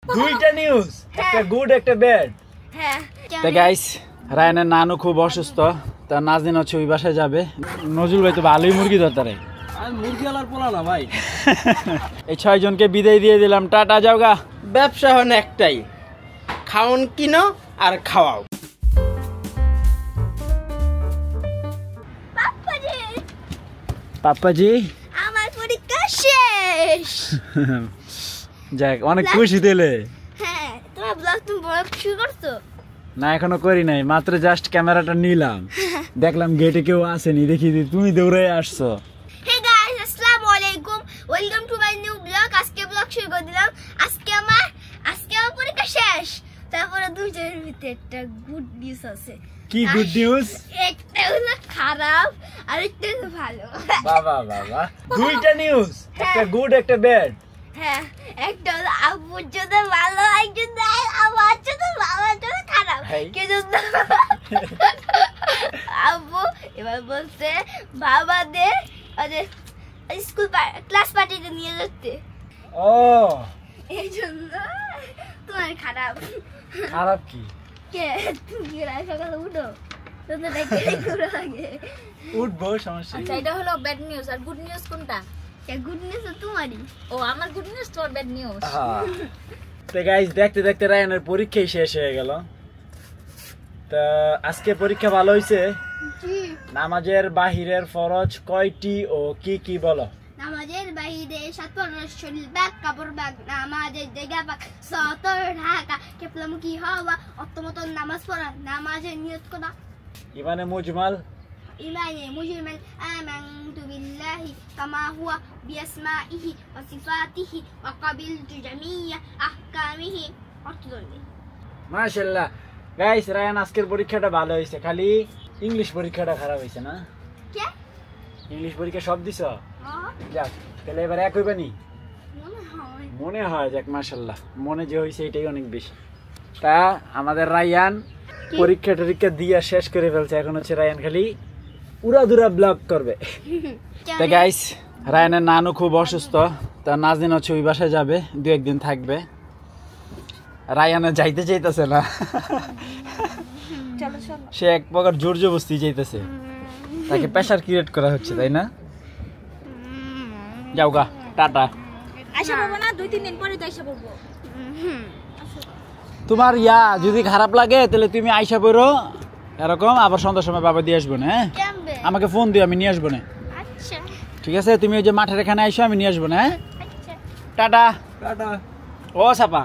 দুইটা নিউজ, একটা গুড একটা ব্যাড। হ্যাঁ তো গাইস, রায়ানের নানু খুব অসুস্থ, তার নাজদিন হচ্ছে ওই বাসায় যাবে। নজরুল ভাই তো ভালোই মুরগি ধরতারে, মুরগি আলার পোলা না ভাই। এই 6 জনকে বিদায় দিয়ে দিলাম, টাটা যাওগা। ব্যবসা হন একটাই, খাওন কিনো আর খাওয়াও। পাপ্পাজি আমার পরীক্ষা শেষ। যাক, অনেক খুশি দিলে। হ্যাঁ, তোমার ব্লগ তুমি বড় শুরু করছো? না, এখনো করি নাই, মাত্র জাস্ট ক্যামেরাটা নিলাম, দেখলাম গেটে কেউ আসেনি, দেখি তুমি দৌড়ে আসছো। হে গাইস, আসসালামু আলাইকুম, welcome to my new blog. আজকে ব্লগ শুরু করে দিলাম। আজকে আমার পরীক্ষা শেষ। তারপরে দুইটার ভিতরে একটা গুড নিউজ আছে। কি গুড নিউজ? একটা হলো খারাপ আর একটা হলো ভালো। বাবা বাবা, দুইটা নিউজ, একটা গুড একটা ব্যাড। হ্যাঁ, একটা হলো আব্বুর জন্য ভালো, একজন আমার জন্য বাবার জন্য খারাপ। কিন্তু আব্বু এবার বলছে বাবাদের স্কুল ক্লাস পার্টিতে নিয়ে যেতে। ও, এই জন্য তোমার খারাপ। খারাপ কি? কে তুমি সকালে উঠো, তোদের দেখতে ঘুরে লাগে। উঠবো, সমস্যা আচ্ছা, এটা হলো ব্যাড নিউজ। আর গুড নিউজ কোনটা? গুড নিউজ তোমারই। ও, আমার গুড নিউজ, তোর ব্যাড নিউজ। তো গাইস, দেখতে দেখতে রায়ানের পরীক্ষাই শেষ হয়ে গেল। তা আজকে পরীক্ষা ভালো হয়েছে। নামাজের বাহিরের ফরজ কয়টি ও কি কি বলো? নামাজের বাহিরে 7 ফরজ, শরীর ব্যাগ, কাপড় ব্যাগ, নামাজের জায়গা ব্যাগ, সতর ঢাকা, কেবলামুখী হওয়া, অর্থমত নামাজ পড়া, নামাজের নিয়ত করা। ইমানে মুজমাল ইমানে মুজমাল, আমানতু বিল্লাহি কামা হুয়া বিআসমাইহি ওয়া সিফাতিহি ওয়া কাবিলতু জামিয়া আহকামিহি। অর্থদণ্ডী। মাশাআল্লাহ। গাইস, রায়ান আজকের পরীক্ষাটা ভালো হয়েছে, খালি ইংলিশ পরীক্ষাটা খারাপ হয়েছে না? কে? ইংলিশ পরীক্ষা সব দিছ? যাক, তাহলে এবার এক হইবা নি? মনে হয়। যাক, মাশাআল্লাহ, মনে যে হয়েছে এটাই অনেক বেশি। তা আমাদের রায়ান পরীক্ষা টরীক্ষা দিয়ে শেষ করে ফেলছে, এখন হচ্ছে রায়ান খালি উড়াধুরা ব্লগ করবে। তো গাইস, রায়ানের নানু খুব অসুস্থ, তার নাজদিন হচ্ছে ওই বাসায় যাবে, 2-1 দিন থাকবে। রায়ানের যাইতে চাইতেছে না, সে এক প্রকার জোর জবরদস্তি যাইতেছে, তাকে প্রেশার ক্রিয়েট করা হচ্ছে, তাই না? যাও গা, টাটা। আশা করবো না, 2-3 দিন পরে তো আশা করবো। তোমার যদি খারাপ লাগে তাহলে তুমি আইসা পড়ো এরকম, আবার সন্ধ্যার সময় বাবা দিয়ে আসবো না। হ্যাঁ, আমাকে ফোন দিও, আমি নিয়ে আসবো না। আচ্ছা ঠিক আছে, তুমি ওই যে মাঠের এখানে আইসো, আমি নিয়ে আসবো না। হ্যাঁ, আচ্ছা। টাটা। টাটা। ও সাপা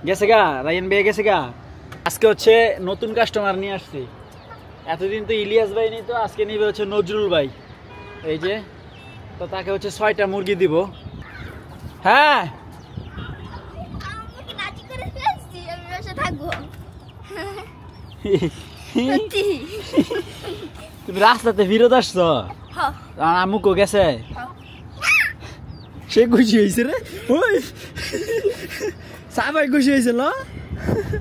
গেছে গা, রায়ান বেয়ে গেছে গা। আজকে হচ্ছে নতুন কাস্টমার নিয়ে আসছি। এতদিন তো ইলিয়াস ভাই নিত, আজকে নিবে হচ্ছে নজরুল ভাই। এই যে, তো তাকে হচ্ছে 6টা মুরগি দিব। হ্যাঁ, আমাকে রাজি করে ফেলছি, আমি বসে থাকবো। সত্যি? তুমি রাস্তাতে ফিরত আসছো? হ্যাঁ। আমুকও গেছে, সে খুশি হয়েছে রে। ওই সাবাই খুশি হয়েছিল।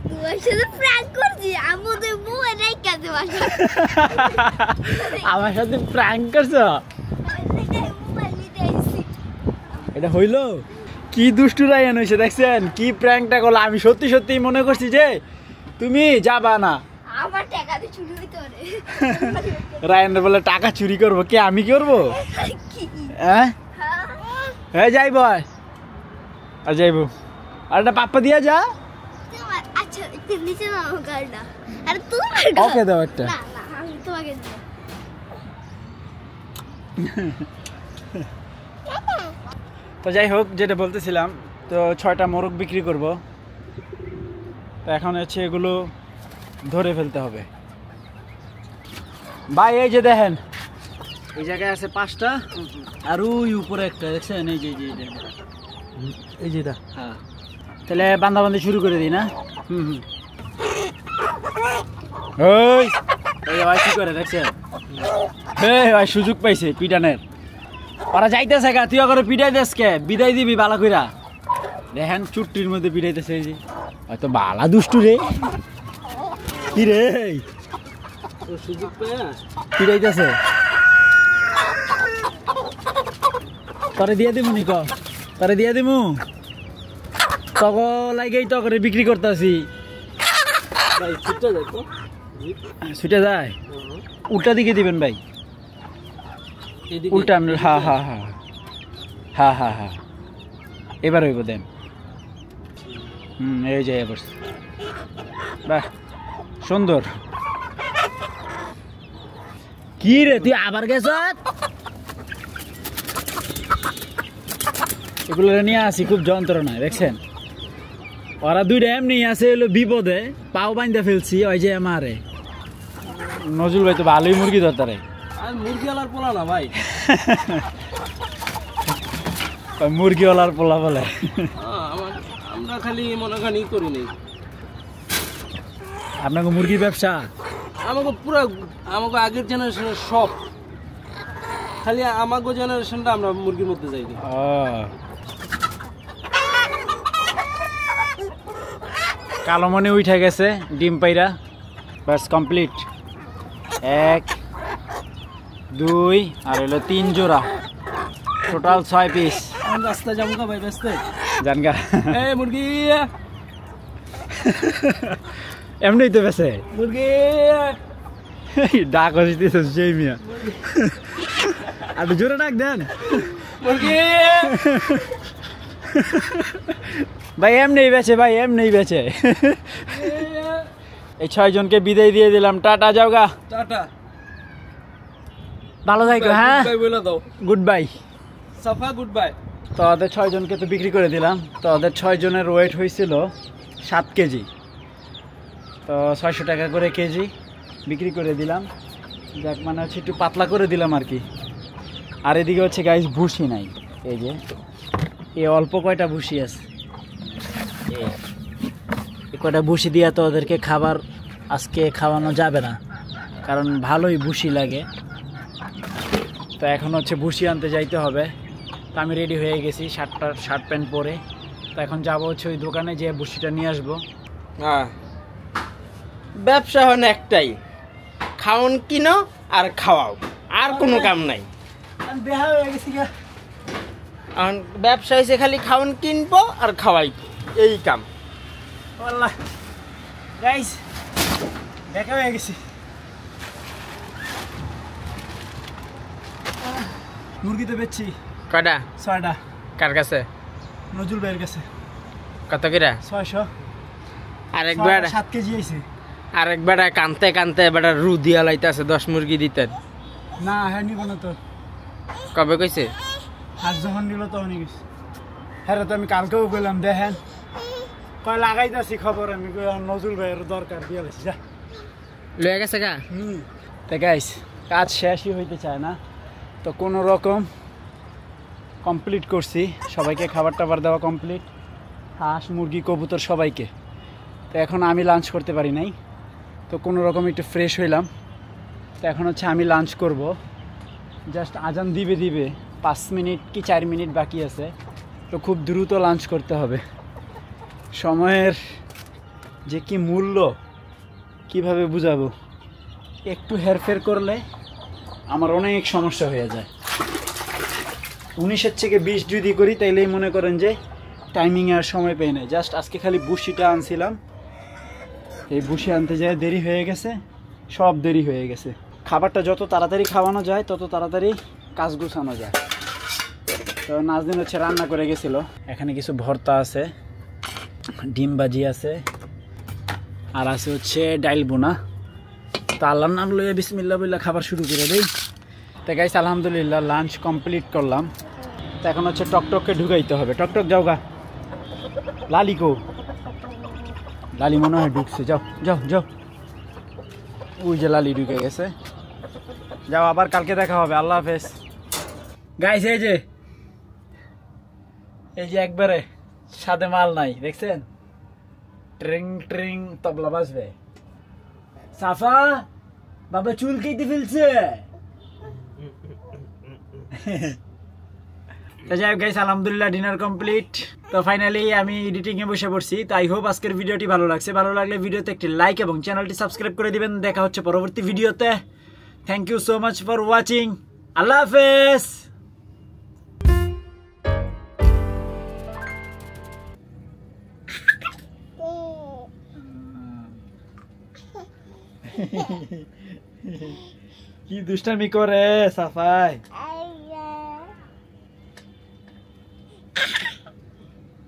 তোমার সাথে প্র্যাঙ্ক করছি, আমাদের বউয়ে রেখে দে বাসা। আমার সাথে প্র্যাঙ্ক করছো? এটা হইলো কি দুষ্টু রায়ান হয়েছে, দেখছেন কি প্র্যাঙ্কটা করলো। আমি সত্যি সত্যি মনে করছি যে তুমি যাবা না। আমার টাকা দিয়ে চুরি হইতে পারে। রায়ান বলে টাকা চুরি করবো, কে আমি কি করবো? হ্যাঁ, হ্যাঁ যাইব, আর যাইব। আর একটা পাপ্পা দিয়া যা। আচ্ছা, একটু নিচে নাও গাড়িটা। আরে তোমার ওকে দাও একটা। না না, আমি তোমাকে দেব। তো যাই হোক, যেটা বলতেছিলাম, তো 6টা মোরগ বিক্রি করব। তো এখন হচ্ছে এগুলো ধরে ফেলতে হবে। ভাই এই যে দেখেন, এই জায়গায় আছে 5টা, আর ওই উপরে একটা দেখছেন, এই যে এই যে দা। হ্যাঁ, তাহলে বান্ধাবান্ধি শুরু করে দিই না? ওই ভাই কি করে দেখছেন? ভাই সুযোগ পাইছে পিটানের, ওরা যাইতেছে গা, তুই করে পিটাই দেশকে বিদায় দিবি বালা কইরা। দেখেন চুট্টির মধ্যে পিটাইতেছে, এই যে হয়তো বালা দুষ্টু রে। কি রে, সুযোগ পেয়ে পিটাইতেছে। তোরে দিয়ে দিমু নিক, তোরে দিয়ে দিমু। লাগেই তো করে বিক্রি করতেছি। ছুটে যায় উল্টা দিকে দিবেন ভাই, উল্টা। হ্যাঁ হ্যাঁ হ্যাঁ হ্যাঁ হ্যাঁ হ্যাঁ এবার হইব দেন। এই যে এবার বাহ সুন্দর। কি রে তুই আবার গেছ? এগুলো নিয়ে আসি খুব যন্ত্রণা দেখছেন। ওরা দুইটা এমনি আছে হলো বিপদে, পাও বান্ধা ফেলছি। ওই যে আমারে নজরুল ভাই তো ভালোই মুরগি ধরতারে। মুরগিওয়ালার পোলা না ভাই, মুরগিওয়ালার পোলা বলে। আমরা খালি মনে করি নেই। আপনাকে মুরগির ব্যবসা আমাকে পুরো আমাকে আগের জেনারেশনের সব, খালি আমাকে জেনারেশনটা আমরা মুরগির মধ্যে যাই। কালোমণি উঠে গেছে ডিম পাইরা, বাস কমপ্লিট। 1 2 আর হলো 3 জোড়া, টোটাল 6 পিস। রাস্তায় যাবো ভাই, ব্যস্ত জানগা মুরগি এমনি তো বেছে মুরগি ডাক হচ্ছে সেই মিয়া। আর জোরে ডাক দেন মুরগি ভাই, এমনি বেছে ভাই, এমনি বেছে। এই 6 জনকে বিদায় দিয়ে দিলাম, টাটা যাওগা, টাটা, ভালো থাকো। হ্যাঁ বলে দাও গুড বাই, সাফা গুড বাই। তো ওদের 6 জনকে তো বিক্রি করে দিলাম। তো ওদের 6 জনের ওয়েট হয়েছিল 7 কেজি, তো 600 টাকা করে কেজি বিক্রি করে দিলাম। যাক মানে হচ্ছে একটু পাতলা করে দিলাম আর কি। আর এদিকে হচ্ছে গাইস ভুসি নাই, এই যে এই অল্প কয়টা ভুসি আছে, এই কয়টা ভুসি দিয়ে তো ওদেরকে খাবার আজকে খাওয়ানো যাবে না, কারণ ভালোই ভুসি লাগে। তো এখন হচ্ছে ভুসি আনতে যাইতে হবে। তো আমি রেডি হয়ে গেছি, শার্ট প্যান্ট পরে। তো এখন যাবো হচ্ছে ওই দোকানে, যে ভুসিটা নিয়ে আসবো। হ্যাঁ, ব্যবসা হন একটাই, খাওন কিনো আর খাওয়াও, আর কোনো কাম নাই। ব্যবসা হয়েছে খালি খাওন কিনবো আর খাওয়াই, এই কাম। গাইস দেখা হয়ে গেছি। মুরগি তো বেচছি। কয়টা? 6টা। কার কাছে? নজরুল ভাইয়ের কাছে। কত করে? 600। আরেকবার 7 কেজি আইছে। আরেকবার কানতে কানতে বেটা রু দিয়া লাইতাছে 10 মুরগি দিতেন না। হ্যাঁ নিব না তো। কবে কইছে? আজ যখন নিল তখনই গেছে। হ্যাঁ তো আমি কালকেও বললাম, দেখেন কয় লাগাইতেছি খবর। আমি নজরুল ভাইয়ের দরকার দিয়ে গেছি, যা লয়ে গেছে গা। তো গাইস কাজ শেষই হইতে চায় না, তো কোনো রকম কমপ্লিট করছি। সবাইকে খাবার টাবার দেওয়া কমপ্লিট, হাঁস মুরগি কবুতর সবাইকে। তো এখন আমি লাঞ্চ করতে পারি নাই, তো কোনো রকম একটু ফ্রেশ হইলাম। তো এখন হচ্ছে আমি লাঞ্চ করব। জাস্ট আজান দিবে 5 মিনিট কি 4 মিনিট বাকি আছে, তো খুব দ্রুত লাঞ্চ করতে হবে। সময়ের যে কি মূল্য কিভাবে বুঝাবো, একটু হেরফের করলে আমার অনেক সমস্যা হয়ে যায়। 19-এর থেকে 20 যদি করি তাইলেই মনে করেন যে টাইমিংয়ে আর সময় পেয়ে নেই। জাস্ট আজকে খালি বুসিটা আনছিলাম, এই বুসি আনতে যায় দেরি হয়ে গেছে, সব দেরি হয়ে গেছে। খাবারটা যত তাড়াতাড়ি খাওয়ানো যায় তত তাড়াতাড়ি কাজ গুছানো যায়। তো নাজদিন হচ্ছে রান্না করে গেছিলো। এখানে কিছু ভর্তা আছে, ডিম ভাজি আছে, আর আছে হচ্ছে ডাইল বোনা। তো আল্লাহর নাম লইয়া বিসমিল্লাহ বললে খাবার শুরু করে দিই। তো গাইস আলহামদুলিল্লাহ লাঞ্চ কমপ্লিট করলাম। তো এখন হচ্ছে টকটককে ঢুকাইতে হবে। টকটক যাও গা। লালি কো? লালি মনে হয় ঢুকছে। যাও যাও যাও, ওই যে লালি ঢুকে গেছে। যাও, আবার কালকে দেখা হবে। আল্লাহ হাফেজ গাইস। এই যে একবারে সাদে মাল নাই, দেখছেন? ট্রিং ট্রিং তবলা বাজবে। সাফা বাবা চুল কেটে ফেলছে। তো যাই হোক গাইস আলহামদুলিল্লাহ ডিনার কমপ্লিট। তো ফাইনালি আমি এডিটিং এ বসে পড়ছি। তো আই হোপ আজকের ভিডিওটি ভালো লাগছে। ভালো লাগলে ভিডিওতে একটি লাইক এবং চ্যানেলটি সাবস্ক্রাইব করে দিবেন। দেখা হচ্ছে পরবর্তী ভিডিওতে। Thank you so much for watching. আল্লাহ হাফেজ। কি দুষ্টামি করে সাফাই